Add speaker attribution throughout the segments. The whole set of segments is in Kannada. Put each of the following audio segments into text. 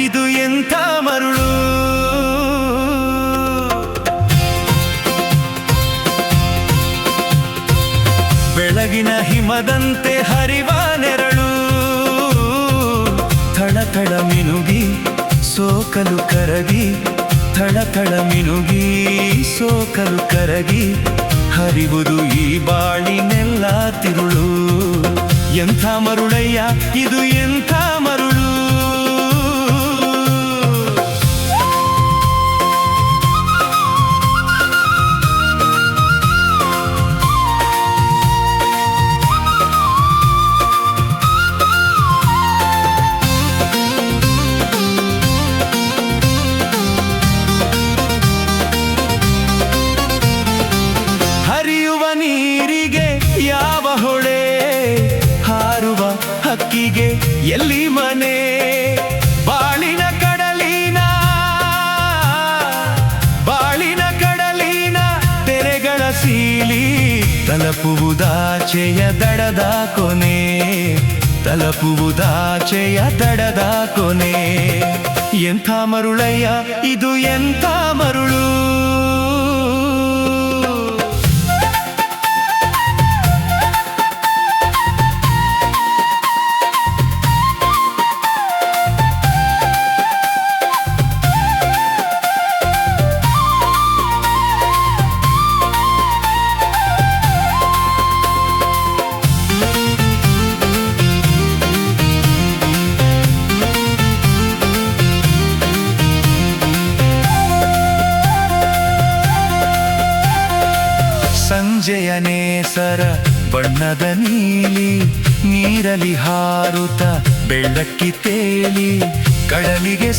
Speaker 1: ಇದು ಎಂಥ ಮರುಳು. ಬೆಳಗಿನ ಹಿಮದಂತೆ ಹರಿವ ನೆರಳು, ಥಳಥಳ ಮಿನುಗಿ ಸೋಕಲು ಕರಗಿ, ಥಳಥಳ ಮಿನುಗಿ ಸೋಕಲು ಕರಗಿ, ಹರಿವುದು ಈ ಬಾಳಿನೆಲ್ಲ ತಿರುಳು. ಎಂಥ ಮರುಳಯ್ಯ ಇದು ಎಂಥ ಮರುಳು. ಹರಿಯುವ ನೀರಿಗೆ ಯಾವ ಹೊಳೆ, ಹಾರುವ ಹಕ್ಕಿಗೆ ಎಲ್ಲಿ ಮನೆ, ಬಾಳಿನ ಕಡಲಿನ ತೆರೆಗಳ ಸೀಲಿ, ತಲುಪುವುದಾಚೆಯ ದಡದ ಕೊನೆ, ತಲುಪುವುದಾಚೆಯ ದಡದ ಕೊನೆ. ಎಂಥ ಮರುಳಯ್ಯ ಇದು ಎಂಥ ಮರುಳು. ಸಂಜೆಯ ನೇಸರ ಬಣ್ಣದ ನೀಲಿ, ನೀರಲಿ ಹಾರುತ್ತ ಬೆಳ್ಳಕ್ಕಿ ತೇಲಿ, ಕಡಲಿಗೆ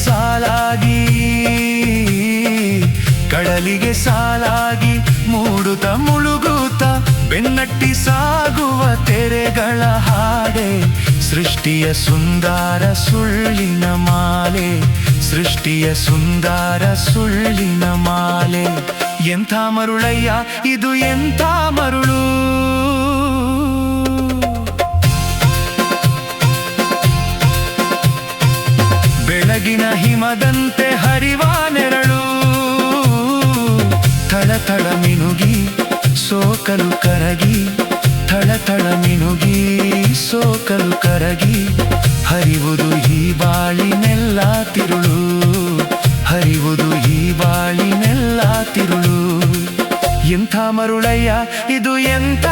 Speaker 1: ಸಾಲಾಗಿ ಮೂಡುತ್ತ ಮುಳುಗುತ್ತ ಬೆನ್ನಟ್ಟಿ ಸಾಗುವ ತೆರೆಗಳ ಹಾಡೆ, ಸೃಷ್ಟಿಯ ಸುಂದರ ಸುಳ್ಳಿನ ಮಾಲೆ, ಸೃಷ್ಟಿಯ ಸುಂದರ ಸುಳ್ಳಿನ ಮಾಲೆ. ಎಂಥ ಮರುಳಯ್ಯ ಇದು ಎಂಥ ಮರುಳು. ಬೆಳಗಿನ ಹಿಮದಂತೆ ಹರಿವ ನೆರಳು, ಥಳಥಳ ಮಿನುಗಿ ಸೋಕಲು ಕರಗಿ, ಥಳಥಳ ಮಿನುಗಿ ಸೋಕಲು ಕರಗಿ, ಹರಿವುದು ಈ ಬಾಳಿನೆಲ್ಲ ತಿರುಳು, ಹರಿವುದು ಈ ಬಾಳಿನೆಲ್ಲ ತಿರುಳು. ಎಂಥ ಮರುಳಯ್ಯ ಇದು ಎಂಥ